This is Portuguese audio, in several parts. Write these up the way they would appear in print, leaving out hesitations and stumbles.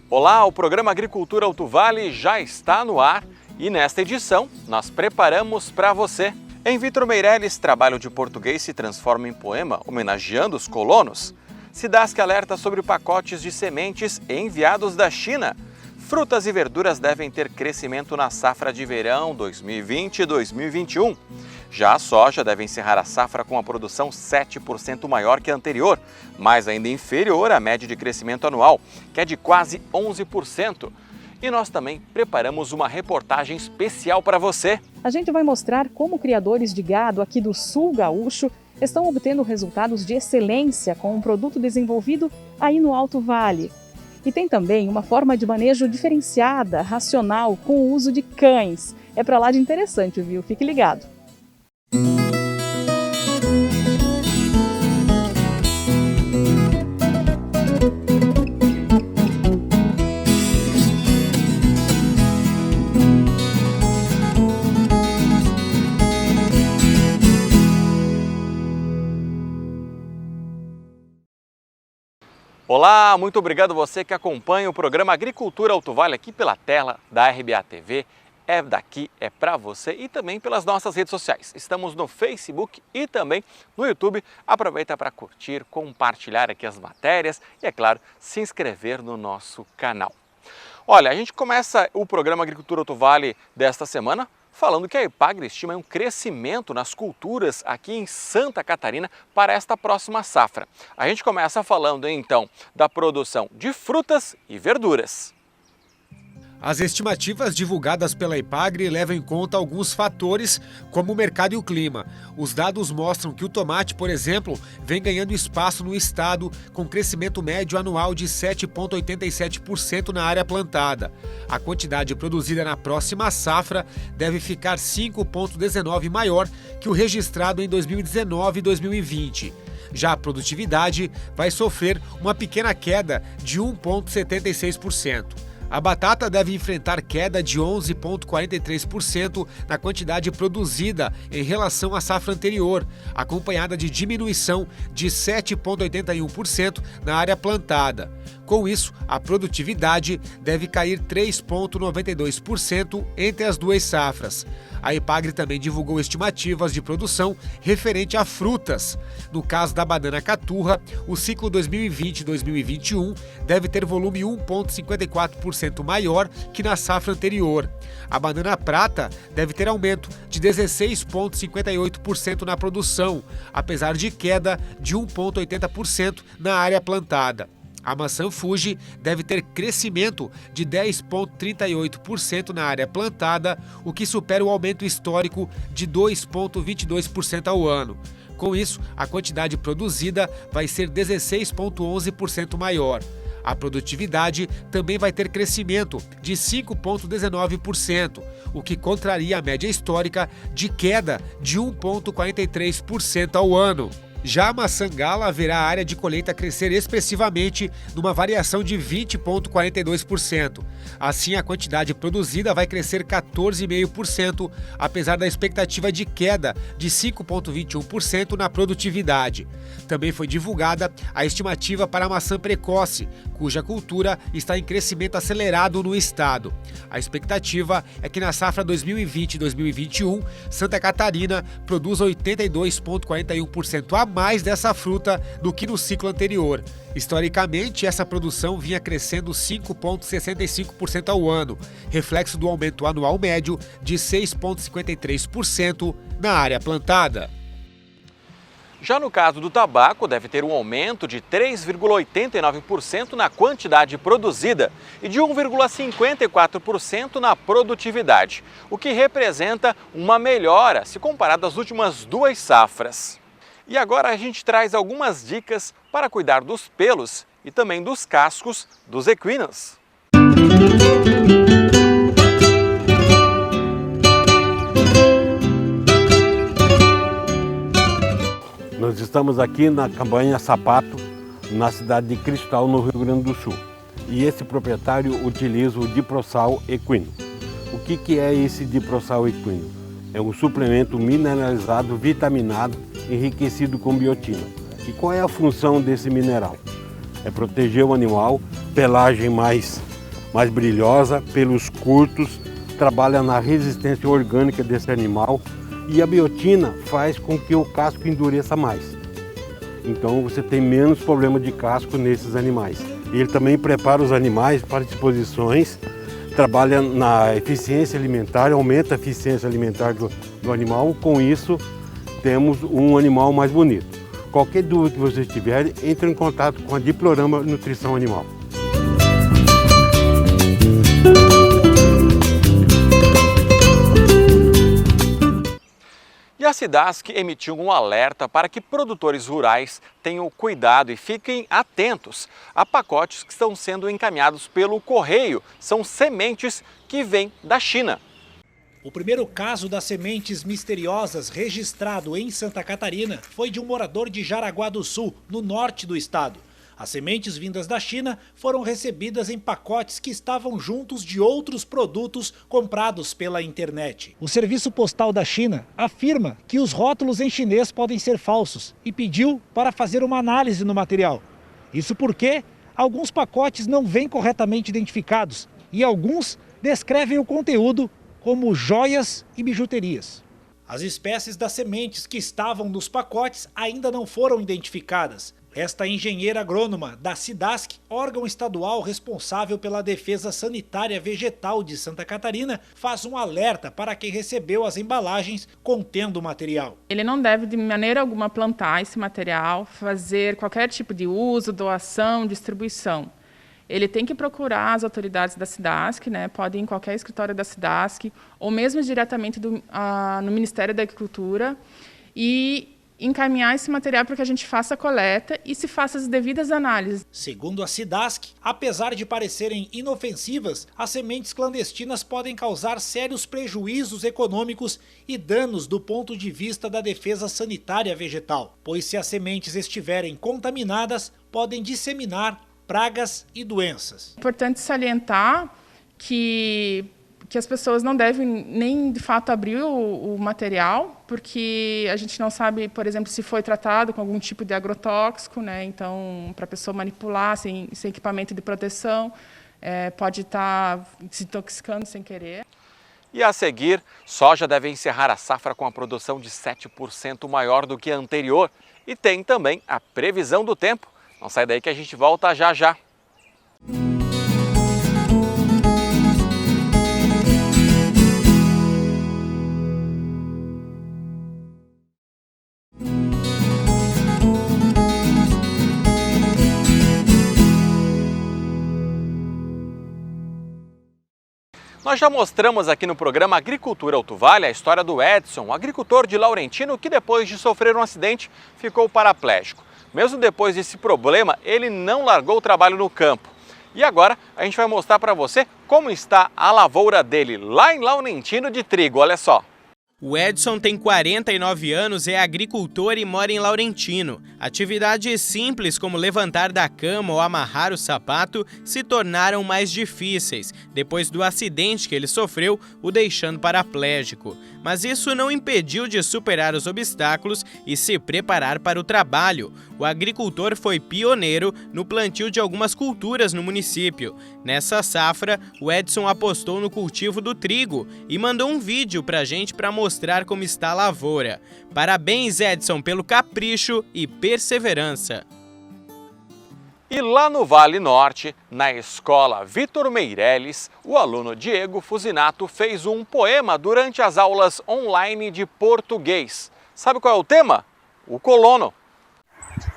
Olá, o programa Agricultura Alto Vale já está no ar e nesta edição nós preparamos para você. Em Vitor Meirelles, trabalho de português se transforma em poema homenageando os colonos. Cidasc alerta sobre pacotes de sementes enviados da China. Frutas e verduras devem ter crescimento na safra de verão 2020 e 2021. Já a soja deve encerrar a safra com a produção 7% maior que a anterior, mas ainda inferior à média de crescimento anual, que é de quase 11%. E nós também preparamos uma reportagem especial para você. A gente vai mostrar como criadores de gado aqui do sul gaúcho estão obtendo resultados de excelência com um produto desenvolvido aí no Alto Vale. E tem também uma forma de manejo diferenciada, racional, com o uso de cães. É para lá de interessante, viu? Fique ligado. Olá, muito obrigado você que acompanha o programa Agricultura Alto Vale aqui pela tela da RBA TV. É daqui, é para você e também pelas nossas redes sociais. Estamos no Facebook e também no YouTube. Aproveita para curtir, compartilhar aqui as matérias e, é claro, se inscrever no nosso canal. Olha, a gente começa o programa Agricultura Alto Vale desta semana falando que a Epagri estima um crescimento nas culturas aqui em Santa Catarina para esta próxima safra. A gente começa falando então da produção de frutas e verduras. As estimativas divulgadas pela Epagri levam em conta alguns fatores, como o mercado e o clima. Os dados mostram que o tomate, por exemplo, vem ganhando espaço no estado, com crescimento médio anual de 7,87% na área plantada. A quantidade produzida na próxima safra deve ficar 5,19% maior que o registrado em 2019 e 2020. Já a produtividade vai sofrer uma pequena queda de 1,76%. A batata deve enfrentar queda de 11,43% na quantidade produzida em relação à safra anterior, acompanhada de diminuição de 7,81% na área plantada. Com isso, a produtividade deve cair 3,92% entre as duas safras. A Epagri também divulgou estimativas de produção referente a frutas. No caso da banana caturra, o ciclo 2020-2021 deve ter volume 1,54% maior que na safra anterior. A banana prata deve ter aumento de 16,58% na produção, apesar de queda de 1,80% na área plantada. A maçã Fuji deve ter crescimento de 10,38% na área plantada, o que supera o aumento histórico de 2,22% ao ano. Com isso, a quantidade produzida vai ser 16,11% maior. A produtividade também vai ter crescimento de 5,19%, o que contraria a média histórica de queda de 1,43% ao ano. Já a maçã gala haverá a área de colheita crescer expressivamente numa variação de 20,42%. Assim, a quantidade produzida vai crescer 14,5%, apesar da expectativa de queda de 5,21% na produtividade. Também foi divulgada a estimativa para a maçã precoce, cuja cultura está em crescimento acelerado no estado. A expectativa é que na safra 2020-2021, Santa Catarina produza 82,41% a mais dessa fruta do que no ciclo anterior. Historicamente, essa produção vinha crescendo 5,65% ao ano, reflexo do aumento anual médio de 6,53% na área plantada. Já no caso do tabaco, deve ter um aumento de 3,89% na quantidade produzida e de 1,54% na produtividade, o que representa uma melhora se comparado às últimas duas safras. E agora a gente traz algumas dicas para cuidar dos pelos e também dos cascos dos equinos. Nós estamos aqui na Cabanha Sapato, na cidade de Cristal, no Rio Grande do Sul. E esse proprietário utiliza o diprosal equino. O que é esse diprosal equino? É um suplemento mineralizado, vitaminado, enriquecido com biotina. E qual é a função desse mineral? É proteger o animal, pelagem mais brilhosa, pelos curtos, trabalha na resistência orgânica desse animal e a biotina faz com que o casco endureça mais. Então você tem menos problema de casco nesses animais. Ele também prepara os animais para exposições, trabalha na eficiência alimentar, aumenta a eficiência alimentar do animal. Com isso, temos um animal mais bonito. Qualquer dúvida que vocês tiverem, entre em contato com a Diplorama Nutrição Animal. E a SIDASC emitiu um alerta para que produtores rurais tenham cuidado e fiquem atentos a pacotes que estão sendo encaminhados pelo correio. São sementes que vêm da China. O primeiro caso das sementes misteriosas registrado em Santa Catarina foi de um morador de Jaraguá do Sul, no norte do estado. As sementes vindas da China foram recebidas em pacotes que estavam juntos de outros produtos comprados pela internet. O Serviço Postal da China afirma que os rótulos em chinês podem ser falsos e pediu para fazer uma análise no material. Isso porque alguns pacotes não vêm corretamente identificados e alguns descrevem o conteúdo como joias e bijuterias. As espécies das sementes que estavam nos pacotes ainda não foram identificadas. Esta engenheira agrônoma da SIDASC, órgão estadual responsável pela defesa sanitária vegetal de Santa Catarina, faz um alerta para quem recebeu as embalagens contendo o material. Ele não deve de maneira alguma plantar esse material, fazer qualquer tipo de uso, doação, distribuição. Ele tem que procurar as autoridades da SIDASC, pode ir em qualquer escritório da SIDASC, ou mesmo diretamente no Ministério da Agricultura, e encaminhar esse material para que a gente faça a coleta e se faça as devidas análises. Segundo a SIDASC, apesar de parecerem inofensivas, as sementes clandestinas podem causar sérios prejuízos econômicos e danos do ponto de vista da defesa sanitária vegetal, pois se as sementes estiverem contaminadas, podem disseminar pragas e doenças. É importante salientar que as pessoas não devem nem, de fato, abrir o material, porque a gente não sabe, por exemplo, se foi tratado com algum tipo de agrotóxico, Então, para a pessoa manipular sem equipamento de proteção, pode estar se intoxicando sem querer. E a seguir, soja deve encerrar a safra com a produção de 7% maior do que a anterior. E tem também a previsão do tempo. Não sai daí que a gente volta já já. Nós já mostramos aqui no programa Agricultura Alto Vale a história do Edson, um agricultor de Laurentino que depois de sofrer um acidente ficou paraplégico. Mesmo depois desse problema, ele não largou o trabalho no campo. E agora a gente vai mostrar para você como está a lavoura dele lá em Laurentino de trigo, olha só. O Edson tem 49 anos, é agricultor e mora em Laurentino. Atividades simples como levantar da cama ou amarrar o sapato se tornaram mais difíceis depois do acidente que ele sofreu, o deixando paraplégico. Mas isso não impediu de superar os obstáculos e se preparar para o trabalho. O agricultor foi pioneiro no plantio de algumas culturas no município. Nessa safra, o Edson apostou no cultivo do trigo e mandou um vídeo pra gente para mostrar como está a lavoura. Parabéns, Edson, pelo capricho e perseverança. E lá no Vale Norte, na escola Vitor Meirelles, o aluno Diego Fusinato fez um poema durante as aulas online de português. Sabe qual é o tema? O colono.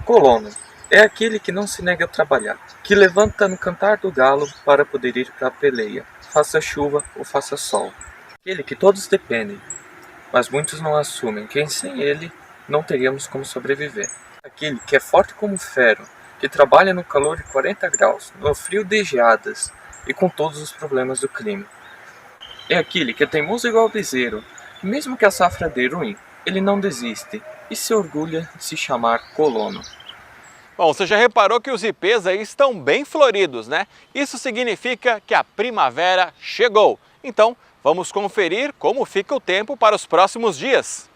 Colono é aquele que não se nega a trabalhar, que levanta no cantar do galo para poder ir para a peleia, faça chuva ou faça sol. Aquele que todos dependem, mas muitos não assumem que sem ele não teríamos como sobreviver. Aquele que é forte como ferro, que trabalha no calor de 40 graus, no frio de geadas e com todos os problemas do clima. É aquele que é teimoso igual bezerro, mesmo que a safra dê ruim, ele não desiste e se orgulha de se chamar colono. Bom, você já reparou que os ipês aí estão bem floridos, né? Isso significa que a primavera chegou. Então, Vamos conferir como fica o tempo para os próximos dias.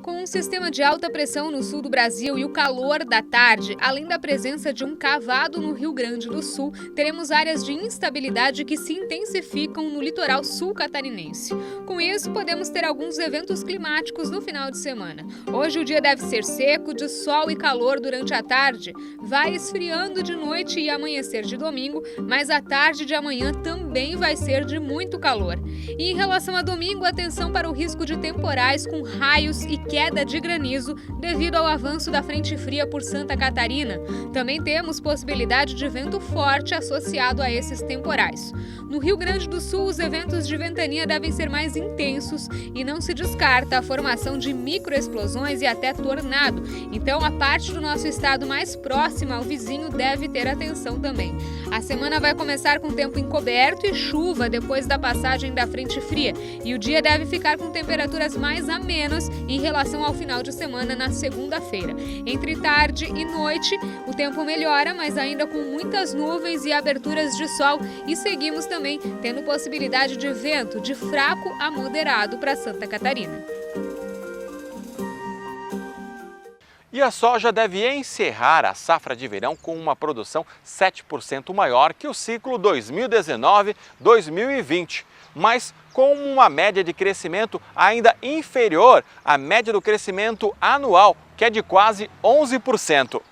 Com um sistema de alta pressão no sul do Brasil e o calor da tarde, além da presença de um cavado no Rio Grande do Sul, teremos áreas de instabilidade que se intensificam no litoral sul catarinense. Com isso, podemos ter alguns eventos climáticos no final de semana. Hoje o dia deve ser seco, de sol e calor durante a tarde. Vai esfriando de noite e amanhecer de domingo, mas a tarde de amanhã também vai ser de muito calor. E em relação a domingo, atenção para o risco de temporais com raios e queda de granizo devido ao avanço da frente fria por Santa Catarina. Também temos possibilidade de vento forte associado a esses temporais. No Rio Grande do Sul, os eventos de ventania devem ser mais intensos e não se descarta a formação de microexplosões e até tornado. Então, a parte do nosso estado mais próxima ao vizinho deve ter atenção também. A semana vai começar com tempo encoberto e chuva depois da passagem da frente fria. E o dia deve ficar com temperaturas mais amenas em relação ao final de semana na segunda-feira. Entre tarde e noite, o tempo melhora, mas ainda com muitas nuvens e aberturas de sol. E seguimos também tendo possibilidade de vento de fraco a moderado para Santa Catarina. E a soja deve encerrar a safra de verão com uma produção 7% maior que o ciclo 2019-2020, mas com uma média de crescimento ainda inferior à média do crescimento anual, que é de quase 11%.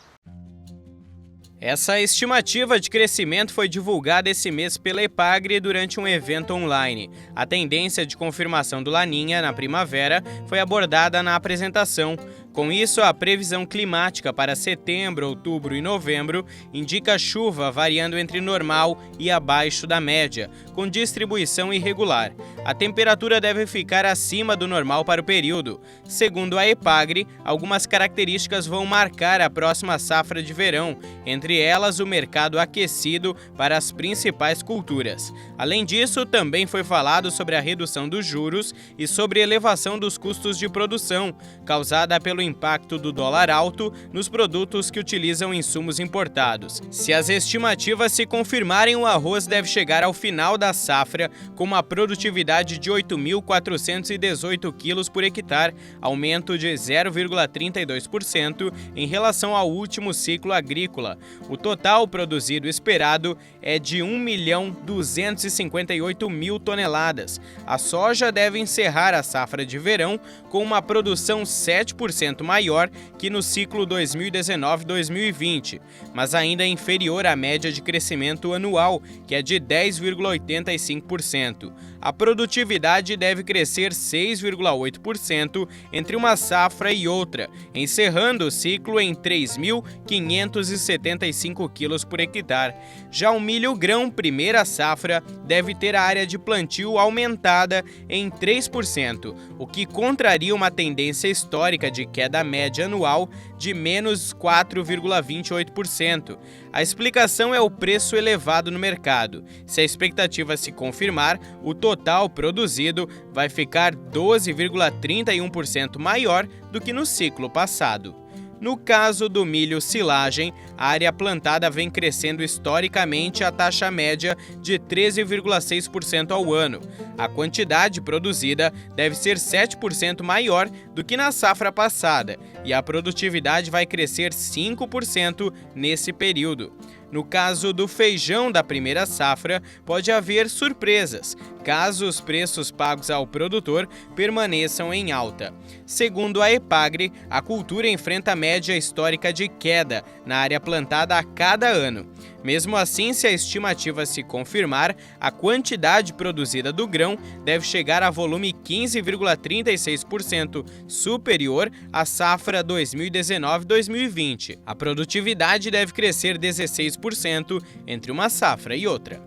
Essa estimativa de crescimento foi divulgada esse mês pela Epagri durante um evento online. A tendência de confirmação do Laninha na primavera foi abordada na apresentação. Com isso, a previsão climática para setembro, outubro e novembro indica chuva variando entre normal e abaixo da média, com distribuição irregular. A temperatura deve ficar acima do normal para o período. Segundo a Epagri, algumas características vão marcar a próxima safra de verão, entre elas o mercado aquecido para as principais culturas. Além disso, também foi falado sobre a redução dos juros e sobre a elevação dos custos de produção, causada pelo impacto do dólar alto nos produtos que utilizam insumos importados. Se as estimativas se confirmarem, o arroz deve chegar ao final da safra com uma produtividade de 8.418 quilos por hectare, aumento de 0,32% em relação ao último ciclo agrícola. O total produzido esperado é de 1.258.000 toneladas. A soja deve encerrar a safra de verão com uma produção 7% maior que no ciclo 2019-2020, mas ainda inferior à média de crescimento anual, que é de 10,85%. A produtividade deve crescer 6,8% entre uma safra e outra, encerrando o ciclo em 3.575 quilos por hectare. Já o milho grão primeira safra deve ter a área de plantio aumentada em 3%, o que contraria uma tendência histórica de queda média anual de menos 4,28%. A explicação é o preço elevado no mercado. Se a expectativa se confirmar, o total produzido vai ficar 12,31% maior do que no ciclo passado. No caso do milho silagem, a área plantada vem crescendo historicamente a taxa média de 13,6% ao ano. A quantidade produzida deve ser 7% maior do que na safra passada, e a produtividade vai crescer 5% nesse período. No caso do feijão da primeira safra, pode haver surpresas, caso os preços pagos ao produtor permaneçam em alta. Segundo a Epagri, a cultura enfrenta média histórica de queda na área plantada a cada ano. Mesmo assim, se a estimativa se confirmar, a quantidade produzida do grão deve chegar a volume 15,36% superior à safra 2019-2020. A produtividade deve crescer 16% entre uma safra e outra.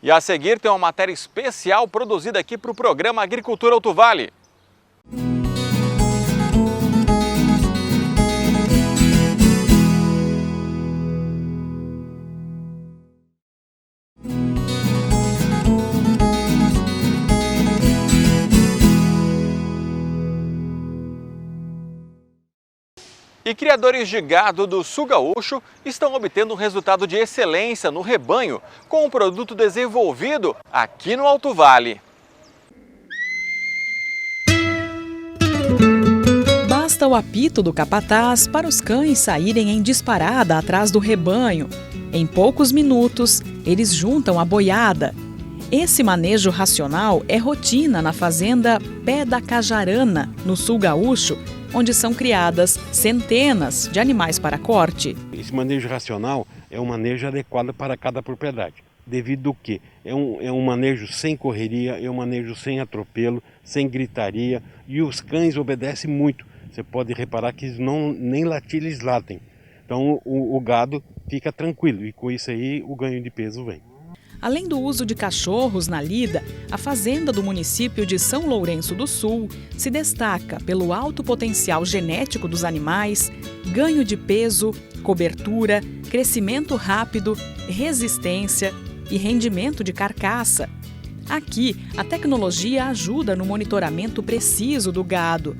E a seguir tem uma matéria especial produzida aqui para o programa Agricultura Alto Vale. E criadores de gado do sul gaúcho estão obtendo um resultado de excelência no rebanho com um produto desenvolvido aqui no Alto Vale. Basta o apito do capataz para os cães saírem em disparada atrás do rebanho. Em poucos minutos, eles juntam a boiada. Esse manejo racional é rotina na fazenda Pé da Cajarana, no sul gaúcho, onde são criadas centenas de animais para corte. Esse manejo racional é um manejo adequado para cada propriedade. Devido ao que? É um manejo sem correria, é um manejo sem atropelo, sem gritaria, e os cães obedecem muito. Você pode reparar que eles nem latir, eles latem. Então o gado fica tranquilo e com isso aí o ganho de peso vem. Além do uso de cachorros na lida, a fazenda do município de São Lourenço do Sul se destaca pelo alto potencial genético dos animais, ganho de peso, cobertura, crescimento rápido, resistência e rendimento de carcaça. Aqui, a tecnologia ajuda no monitoramento preciso do gado.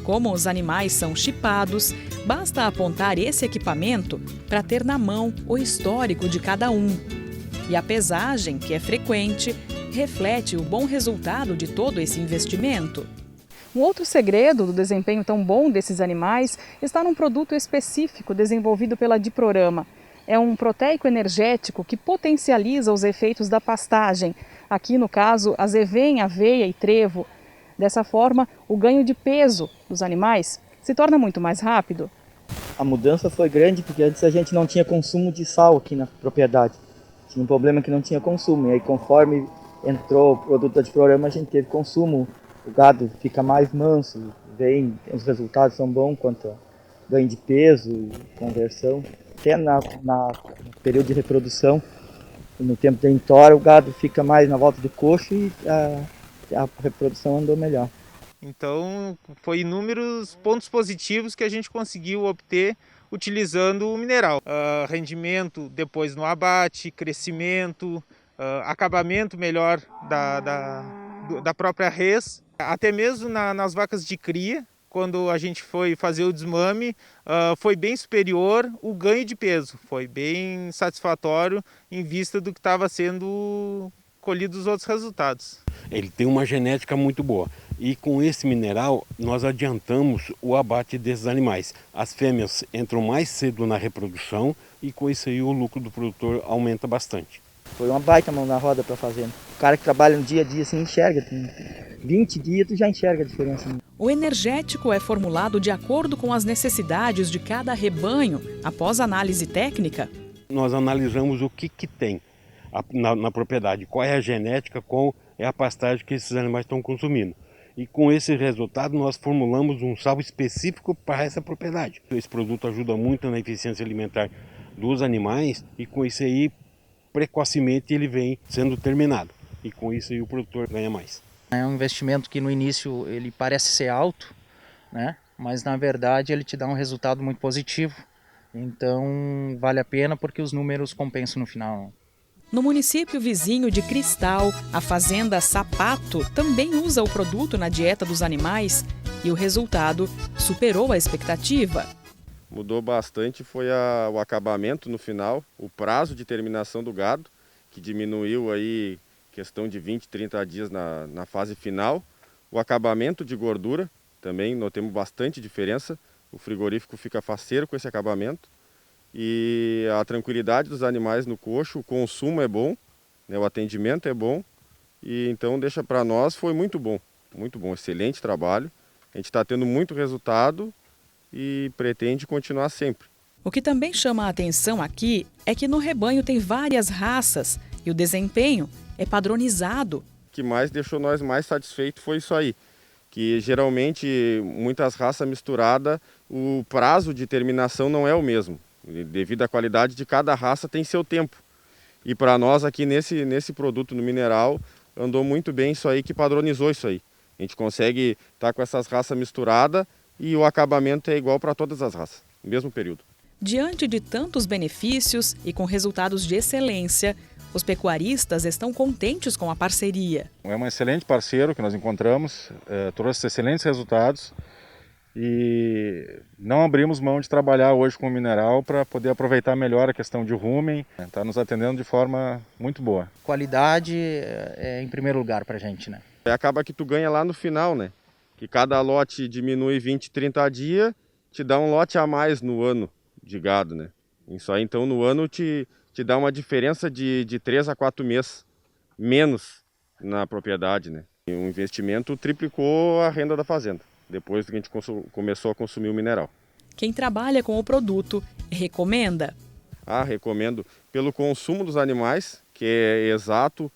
Como os animais são chipados, basta apontar esse equipamento para ter na mão o histórico de cada um. E a pesagem, que é frequente, reflete o bom resultado de todo esse investimento. Um outro segredo do desempenho tão bom desses animais está num produto específico desenvolvido pela Diprorama. É um proteico energético que potencializa os efeitos da pastagem. Aqui, no caso, azevém, aveia e trevo. Dessa forma, o ganho de peso dos animais se torna muito mais rápido. A mudança foi grande porque antes a gente não tinha consumo de sal aqui na propriedade. Tinha um problema que não tinha consumo, e aí conforme entrou o produto da Diprorama a gente teve consumo, o gado fica mais manso, os resultados são bons quanto a ganho de peso, conversão. Até no período de reprodução, no tempo da entora, o gado fica mais na volta do coxo e a reprodução andou melhor. Então foi inúmeros pontos positivos que a gente conseguiu obter utilizando o mineral. Rendimento depois no abate, crescimento, acabamento melhor da própria res, até mesmo nas vacas de cria, quando a gente foi fazer o desmame, foi bem superior o ganho de peso, foi bem satisfatório em vista do que estava sendo colhido os outros resultados. Ele tem uma genética muito boa. E com esse mineral, nós adiantamos o abate desses animais. As fêmeas entram mais cedo na reprodução e com isso aí o lucro do produtor aumenta bastante. Foi uma baita mão na roda para a fazenda. O cara que trabalha no dia a dia assim enxerga. Tem 20 dias tu já enxerga a diferença. O energético é formulado de acordo com as necessidades de cada rebanho, após análise técnica. Nós analisamos o que tem na propriedade, qual é a genética, qual é a pastagem que esses animais estão consumindo. E com esse resultado nós formulamos um sal específico para essa propriedade. Esse produto ajuda muito na eficiência alimentar dos animais e com isso aí precocemente ele vem sendo terminado. E com isso aí o produtor ganha mais. É um investimento que no início ele parece ser alto, né? Mas na verdade ele te dá um resultado muito positivo. Então vale a pena porque os números compensam no final. No município vizinho de Cristal, a fazenda Sapato também usa o produto na dieta dos animais e o resultado superou a expectativa. Mudou bastante foi o acabamento no final, o prazo de terminação do gado, que diminuiu aí questão de 20, 30 dias na fase final. O acabamento de gordura também notamos bastante diferença, o frigorífico fica faceiro com esse acabamento. E a tranquilidade dos animais no coxo, o consumo é bom, né, o atendimento é bom, e então deixa para nós foi muito bom, excelente trabalho. A gente está tendo muito resultado e pretende continuar sempre. O que também chama a atenção aqui é que no rebanho tem várias raças e o desempenho é padronizado. O que mais deixou nós mais satisfeitos foi isso aí, que geralmente muitas raças misturadas, o prazo de terminação não é o mesmo. Devido à qualidade de cada raça tem seu tempo. E para nós aqui nesse produto no mineral andou muito bem isso aí, que padronizou isso aí. A gente consegue estar com essas raças misturadas e o acabamento é igual para todas as raças, no mesmo período. Diante de tantos benefícios e com resultados de excelência, os pecuaristas estão contentes com a parceria. É um excelente parceiro que nós encontramos, trouxe excelentes resultados e não abrimos mão de trabalhar hoje com o mineral para poder aproveitar melhor a questão de rumen. Está nos atendendo de forma muito boa. Qualidade é em primeiro lugar para a gente, né? Acaba que tu ganha lá no final, né? Que cada lote diminui 20, 30 dias, te dá um lote a mais no ano de gado, né? Isso aí, então, no ano te dá uma diferença de 3 a 4 meses menos na propriedade, né? E o investimento triplicou a renda da fazenda, depois que a gente começou a consumir o mineral. Quem trabalha com o produto recomenda? Recomendo pelo consumo dos animais, que é exato,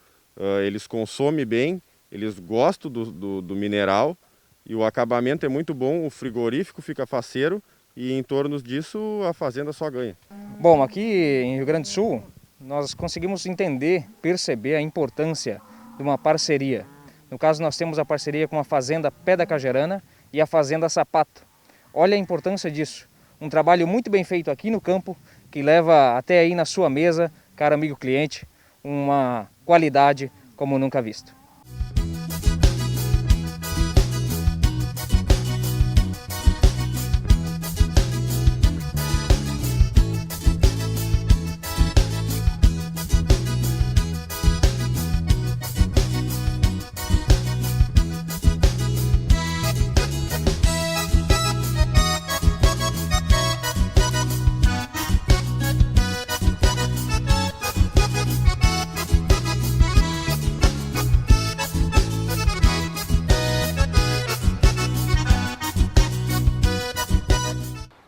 eles consomem bem, eles gostam do mineral e o acabamento é muito bom, o frigorífico fica faceiro e em torno disso a fazenda só ganha. Bom, aqui em Rio Grande do Sul nós conseguimos entender, perceber a importância de uma parceria. No caso nós temos a parceria com a Fazenda Pé da Cajerana e a Fazenda Sapato. Olha a importância disso, um trabalho muito bem feito aqui no campo que leva até aí na sua mesa, caro amigo cliente, uma qualidade como nunca visto.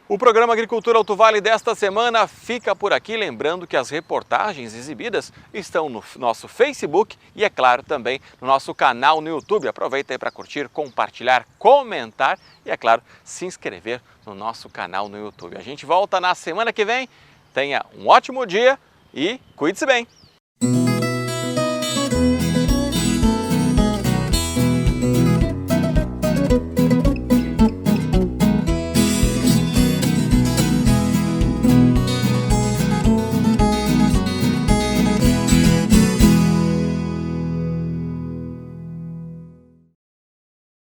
O programa Agricultura Alto Vale desta semana fica por aqui, lembrando que as reportagens exibidas estão no nosso Facebook e, é claro, também no nosso canal no YouTube. Aproveita aí para curtir, compartilhar, comentar e, é claro, se inscrever no nosso canal no YouTube. A gente volta na semana que vem. Tenha um ótimo dia e cuide-se bem!